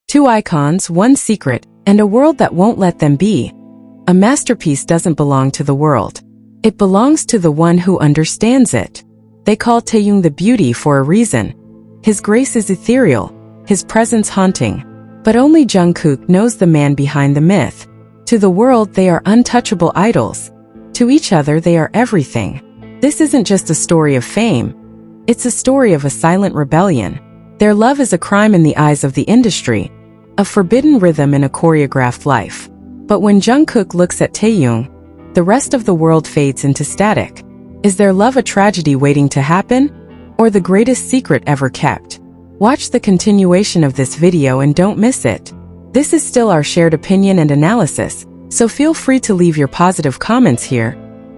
Two icons, one secret, and a world that won't let them be. A masterpiece doesn't belong to the world. It belongs to the one who understands it. They call Taehyung the Beauty for a reason. His grace is ethereal, his presence haunting. But only Jungkook knows the man behind the myth. To the world, they are untouchable idols. To each other, they are everything. This isn't just a story of fame. It's a story of a silent rebellion. Their love is a crime in the eyes of the industry, a forbidden rhythm in a choreographed life. But when Jungkook looks at Taehyung, the rest of the world fades into static. Is their love a tragedy waiting to happen, or the greatest secret ever kept? Watch the continuation of this video and don't miss it. This is still our shared opinion and analysis, so feel free to leave your positive comments here.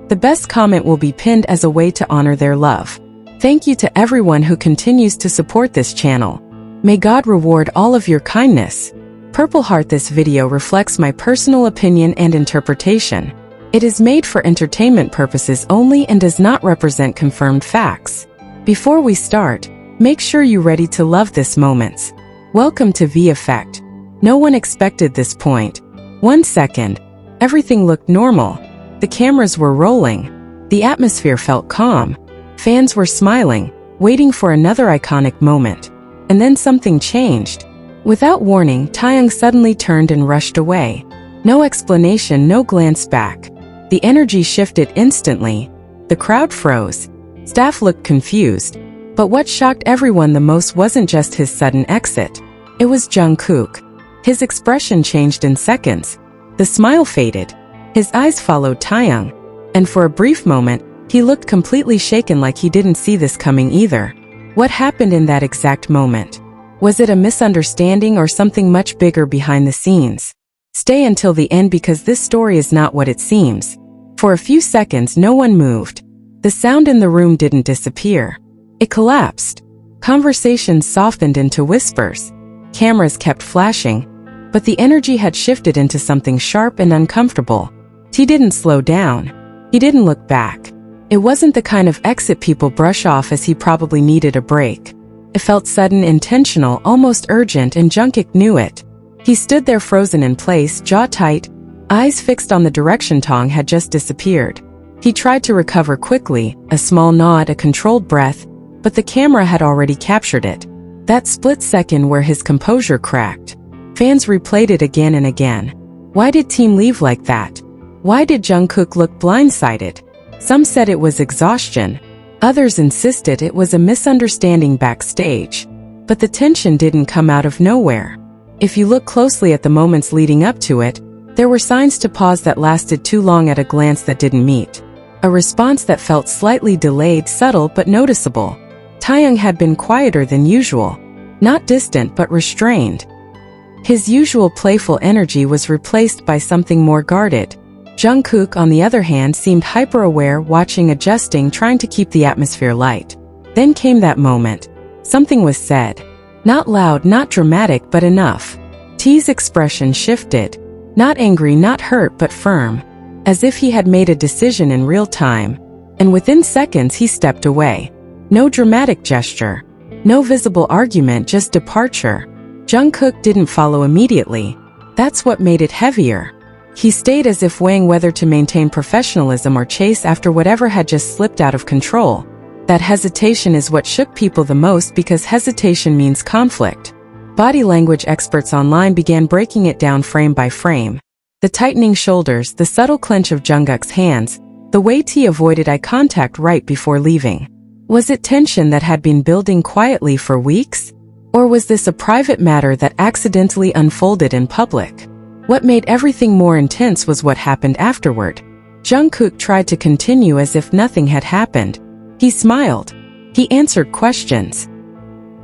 The best comment will be pinned as a way to honor their love. Thank you to everyone who continues to support this channel. May God reward all of your kindness. Purple Heart. This video reflects my personal opinion and interpretation. It is made for entertainment purposes only and does not represent confirmed facts. Before we start, make sure you're ready to love this moments. Welcome to V Effect. No one expected this point. 1 second. Everything looked normal. The cameras were rolling. The atmosphere felt calm. Fans were smiling, waiting for another iconic moment. And then something changed. Without warning, Taehyung suddenly turned and rushed away. No explanation, no glance back. The energy shifted instantly. The crowd froze. Staff looked confused. But what shocked everyone the most wasn't just his sudden exit. It was Jungkook. His expression changed in seconds. The smile faded. His eyes followed Taehyung. And for a brief moment, he looked completely shaken, like he didn't see this coming either. What happened in that exact moment? Was it a misunderstanding or something much bigger behind the scenes? Stay until the end because this story is not what it seems. For a few seconds, no one moved. The sound in the room didn't disappear. It collapsed. Conversations softened into whispers. Cameras kept flashing, but the energy had shifted into something sharp and uncomfortable. He didn't slow down. He didn't look back. It wasn't the kind of exit people brush off, as he probably needed a break. It felt sudden, intentional, almost urgent, and Jungkook knew it. He stood there frozen in place, jaw tight, eyes fixed on the direction Taehyung had just disappeared. He tried to recover quickly, a small nod, a controlled breath, but the camera had already captured it. That split second where his composure cracked. Fans replayed it again and again. Why did Team leave like that? Why did Jungkook look blindsided? Some said it was exhaustion. Others insisted it was a misunderstanding backstage. But the tension didn't come out of nowhere. If you look closely at the moments leading up to it, there were signs to pause that lasted too long, at a glance that didn't meet. A response that felt slightly delayed, subtle but noticeable. Taehyung had been quieter than usual. Not distant but restrained. His usual playful energy was replaced by something more guarded. Jungkook, on the other hand, seemed hyper-aware, watching, adjusting, trying to keep the atmosphere light. Then came that moment. Something was said. Not loud, not dramatic, but enough. T's expression shifted. Not angry, not hurt, but firm. As if he had made a decision in real time. And within seconds he stepped away. No dramatic gesture. No visible argument, just departure. Jungkook didn't follow immediately. That's what made it heavier. He stayed, as if weighing whether to maintain professionalism or chase after whatever had just slipped out of control. That hesitation is what shook people the most, because hesitation means conflict. Body language experts online began breaking it down frame by frame. The tightening shoulders, the subtle clench of Jungkook's hands, the way T avoided eye contact right before leaving. Was it tension that had been building quietly for weeks? Or was this a private matter that accidentally unfolded in public? What made everything more intense was what happened afterward. Jungkook tried to continue as if nothing had happened. He smiled. He answered questions.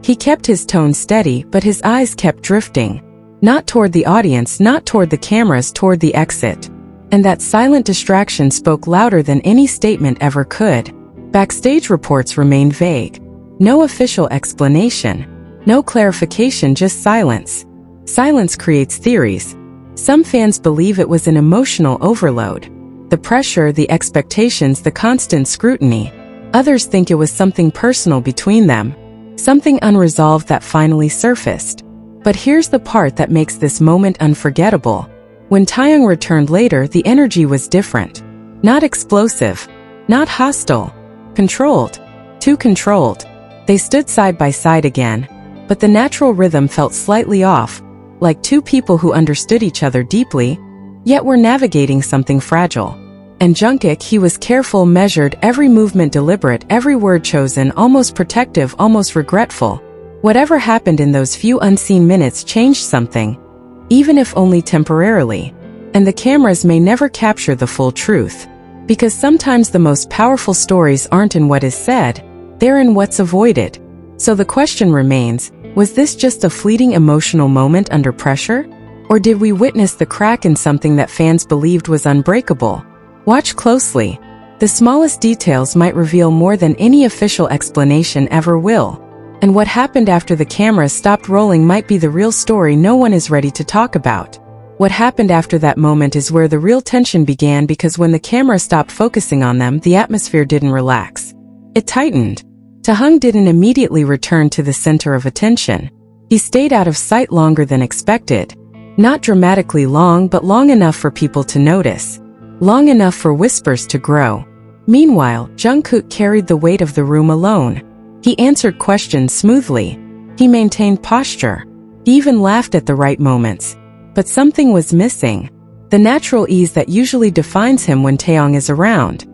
He kept his tone steady, but his eyes kept drifting. Not toward the audience, not toward the cameras, toward the exit. And that silent distraction spoke louder than any statement ever could. Backstage reports remained vague. No official explanation. No clarification, just silence. Silence creates theories. Some fans believe it was an emotional overload. The pressure, the expectations, the constant scrutiny. Others think it was something personal between them. Something unresolved that finally surfaced. But here's the part that makes this moment unforgettable. When Taehyung returned later, the energy was different. Not explosive. Not hostile. Controlled. Too controlled. They stood side by side again, but the natural rhythm felt slightly off, like two people who understood each other deeply, yet were navigating something fragile. And Jungkook, he was careful, measured, every movement deliberate, every word chosen, almost protective, almost regretful. Whatever happened in those few unseen minutes changed something, even if only temporarily. And the cameras may never capture the full truth. Because sometimes the most powerful stories aren't in what is said, they're in what's avoided. So the question remains, was this just a fleeting emotional moment under pressure? Or did we witness the crack in something that fans believed was unbreakable? Watch closely. The smallest details might reveal more than any official explanation ever will. And what happened after the cameras stopped rolling might be the real story no one is ready to talk about. What happened after that moment is where the real tension began, because when the camera stopped focusing on them, the atmosphere didn't relax. It tightened. Taehyung didn't immediately return to the center of attention. He stayed out of sight longer than expected. Not dramatically long, but long enough for people to notice. Long enough for whispers to grow. Meanwhile, Jungkook carried the weight of the room alone. He answered questions smoothly. He maintained posture. He even laughed at the right moments. But something was missing. The natural ease that usually defines him when Taehyung is around.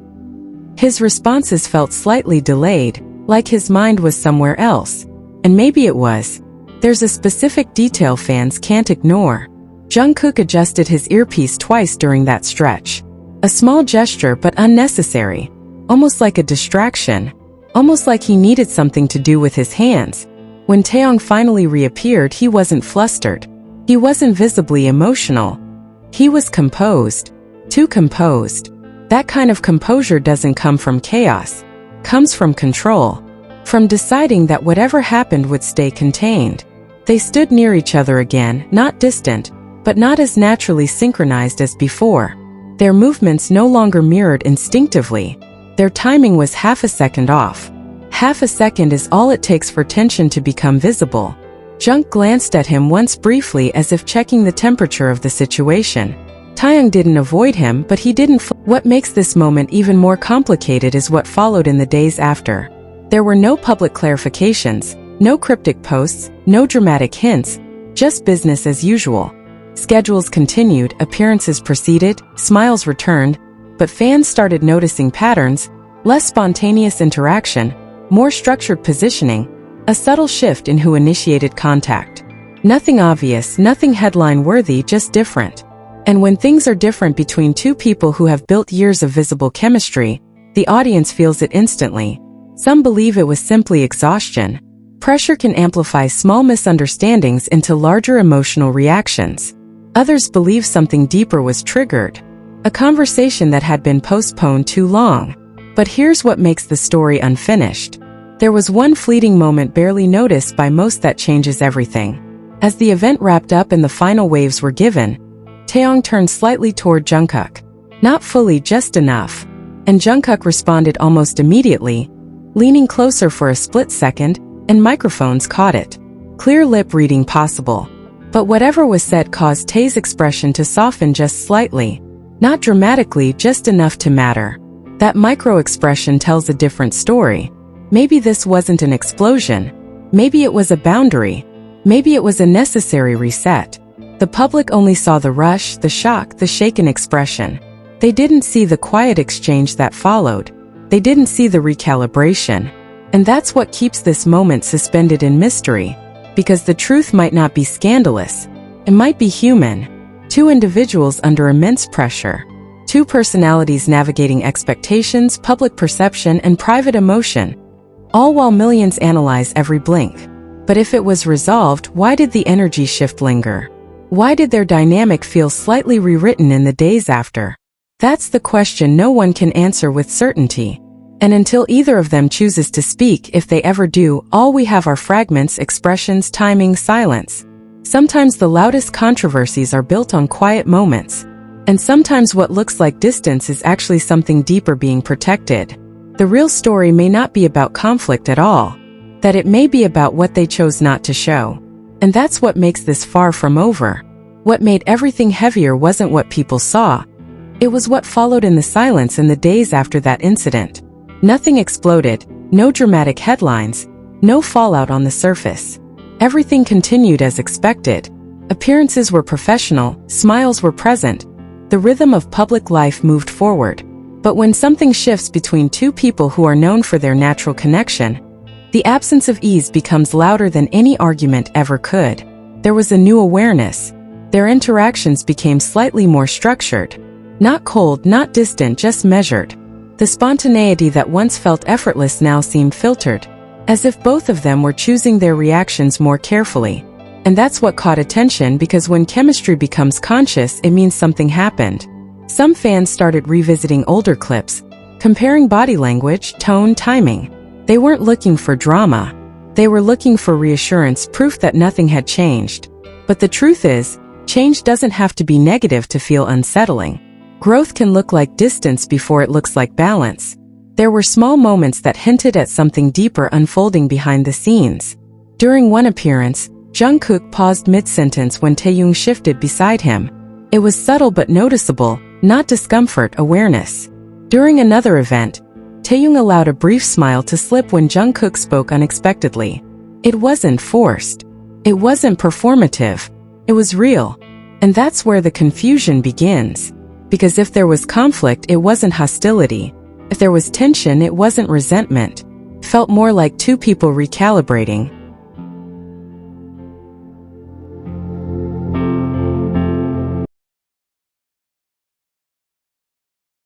His responses felt slightly delayed, like his mind was somewhere else. And maybe it was. There's a specific detail fans can't ignore. Jungkook adjusted his earpiece twice during that stretch. A small gesture, but unnecessary. Almost like a distraction. Almost like he needed something to do with his hands. When Taehyung finally reappeared, he wasn't flustered. He wasn't visibly emotional. He was composed. Too composed. That kind of composure doesn't come from chaos. Comes from control. From deciding that whatever happened would stay contained. They stood near each other again, not distant, but not as naturally synchronized as before. Their movements no longer mirrored instinctively. Their timing was half a second off. Half a second is all it takes for tension to become visible. Junk glanced at him once briefly, as if checking the temperature of the situation. Taehyung didn't avoid him, but he didn't. What makes this moment even more complicated is what followed in the days after. There were no public clarifications, no cryptic posts, no dramatic hints, just business as usual. Schedules continued, appearances proceeded, smiles returned, but fans started noticing patterns, less spontaneous interaction, more structured positioning, a subtle shift in who initiated contact. Nothing obvious, nothing headline-worthy, just different. And when things are different between two people who have built years of visible chemistry, the audience feels it instantly. Some believe it was simply exhaustion. Pressure can amplify small misunderstandings into larger emotional reactions. Others believe something deeper was triggered. A conversation that had been postponed too long. But here's what makes the story unfinished. There was one fleeting moment barely noticed by most that changes everything. As the event wrapped up and the final waves were given, Taehyung turned slightly toward Jungkook. Not fully, just enough. And Jungkook responded almost immediately, leaning closer for a split second, and microphones caught it. Clear lip reading possible. But whatever was said caused Tae's expression to soften just slightly. Not dramatically, just enough to matter. That micro-expression tells a different story. Maybe this wasn't an explosion. Maybe it was a boundary. Maybe it was a necessary reset. The public only saw the rush, the shock, the shaken expression. They didn't see the quiet exchange that followed. They didn't see the recalibration. And that's what keeps this moment suspended in mystery. Because the truth might not be scandalous. It might be human. Two individuals under immense pressure. Two personalities navigating expectations, public perception, and private emotion. All while millions analyze every blink. But if it was resolved, why did the energy shift linger? Why did their dynamic feel slightly rewritten in the days after? That's the question no one can answer with certainty. And until either of them chooses to speak, if they ever do, all we have are fragments, expressions, timing, silence. Sometimes the loudest controversies are built on quiet moments. And sometimes what looks like distance is actually something deeper being protected. The real story may not be about conflict at all. That it may be about what they chose not to show. And that's what makes this far from over. What made everything heavier wasn't what people saw. It was what followed in the silence in the days after that incident. Nothing exploded, no dramatic headlines, no fallout on the surface. Everything continued as expected. Appearances were professional, smiles were present. The rhythm of public life moved forward. But when something shifts between two people who are known for their natural connection, the absence of ease becomes louder than any argument ever could. There was a new awareness. Their interactions became slightly more structured. Not cold, not distant, just measured. The spontaneity that once felt effortless now seemed filtered, as if both of them were choosing their reactions more carefully. And that's what caught attention, because when chemistry becomes conscious, it means something happened. Some fans started revisiting older clips, comparing body language, tone, timing. They weren't looking for drama. They were looking for reassurance, proof that nothing had changed. But the truth is, change doesn't have to be negative to feel unsettling. Growth can look like distance before it looks like balance. There were small moments that hinted at something deeper unfolding behind the scenes. During one appearance, Jungkook paused mid-sentence when Taehyung shifted beside him. It was subtle but noticeable, not discomfort, awareness. During another event, Taehyung allowed a brief smile to slip when Jungkook spoke unexpectedly. It wasn't forced. It wasn't performative. It was real. And that's where the confusion begins. Because if there was conflict, it wasn't hostility. If there was tension, it wasn't resentment. It felt more like two people recalibrating.